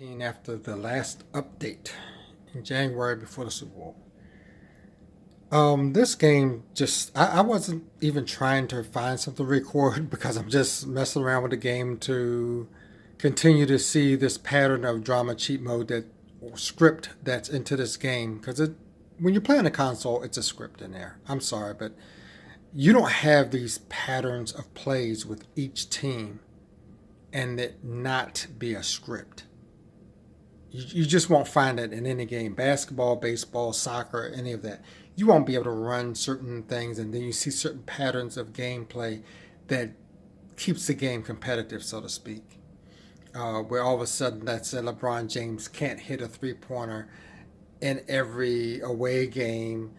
After the last update in January before the Super Bowl. This game just, I wasn't even trying to find something to record because I'm just messing around with the game to continue to see this pattern of drama cheat mode that or script that's into this game. Because when you're playing a console, it's a script in there. I'm sorry, but you don't have these patterns of plays with each team and it not be a script. You just won't find it in any game. Basketball, baseball, soccer, any of that. You won't be able to run certain things, and then you see certain patterns of gameplay that keeps the game competitive, so to speak. Where all of a sudden, let's say LeBron James can't hit a three-pointer in every away game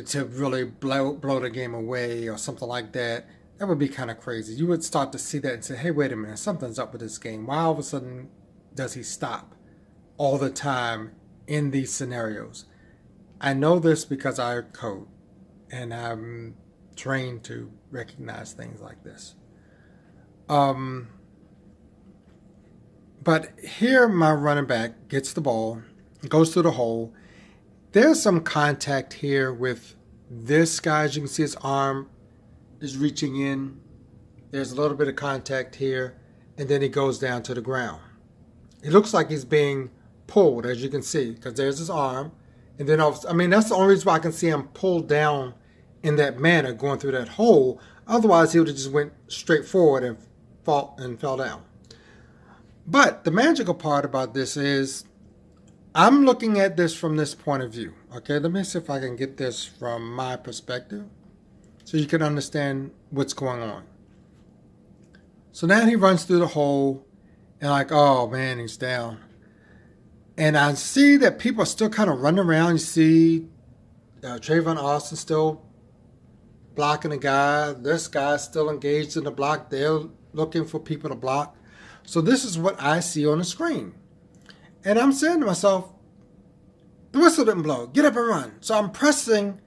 to really blow the game away or something like that. That would be kind of crazy. You would start to see that and say, hey, wait a minute, something's up with this game. Why all of a sudden does he stop all the time in these scenarios? I know this because I code and I'm trained to recognize things like this. But here my running back gets the ball, goes through the hole. There's some contact here with this guy. As you can see, his arm is reaching in. There's a little bit of contact here, and then he goes down to the ground. It looks like he's being pulled, as you can see, because there's his arm. And then, that's the only reason why I can see him pulled down in that manner, going through that hole. Otherwise, he would have just went straight forward and fell down. But the magical part about this is I'm looking at this from this point of view. Okay, let me see if I can get this from my perspective so you can understand what's going on. So now he runs through the hole and like, oh man, he's down. And I see that people are still kind of running around. You see Trayvon Austin still blocking a guy. This guy's still engaged in the block. They're looking for people to block. So this is what I see on the screen. And I'm saying to myself, the whistle didn't blow. Get up and run. So I'm pressing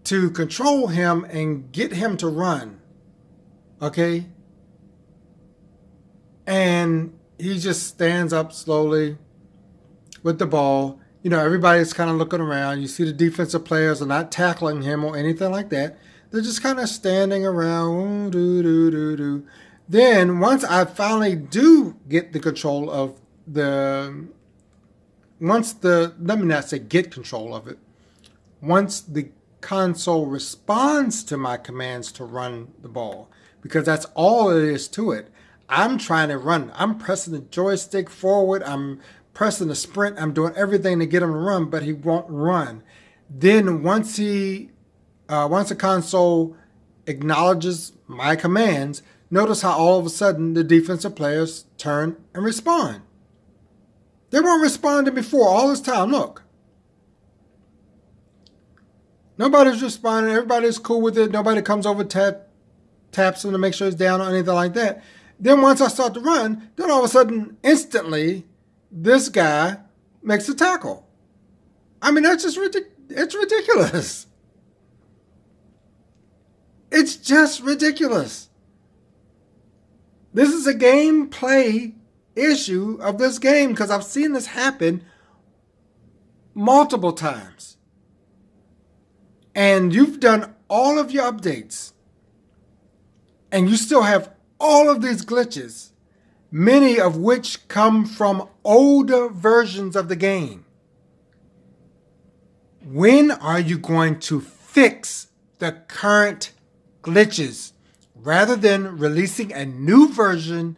to control him and get him to run. Okay? And he just stands up slowly with the ball. Everybody's kind of looking around. You see the defensive players are not tackling him or anything like that. They're just kind of standing around. Then once I finally do get the control of let me not say get control of it. Once the console responds to my commands to run the ball, because that's all it is to it. I'm trying to run. I'm pressing the joystick forward. I'm pressing the sprint. I'm doing everything to get him to run, but he won't run. Then once the console acknowledges my commands, notice how all of a sudden the defensive players turn and respond. They weren't responding before all this time. Look. Nobody's responding. Everybody's cool with it. Nobody comes over, taps him to make sure he's down or anything like that. Then once I start to run, then all of a sudden, instantly, this guy makes a tackle. That's just it's ridiculous. It's just ridiculous. This is a gameplay issue of this game because I've seen this happen multiple times. And you've done all of your updates. And you still have all of these glitches, many of which come from older versions of the game. When are you going to fix the current glitches rather than releasing a new version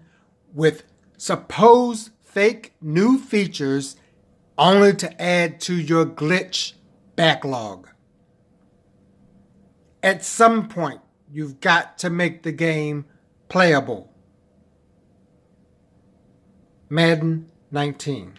with supposed fake new features only to add to your glitch backlog? At some point, you've got to make the game playable. Madden 19.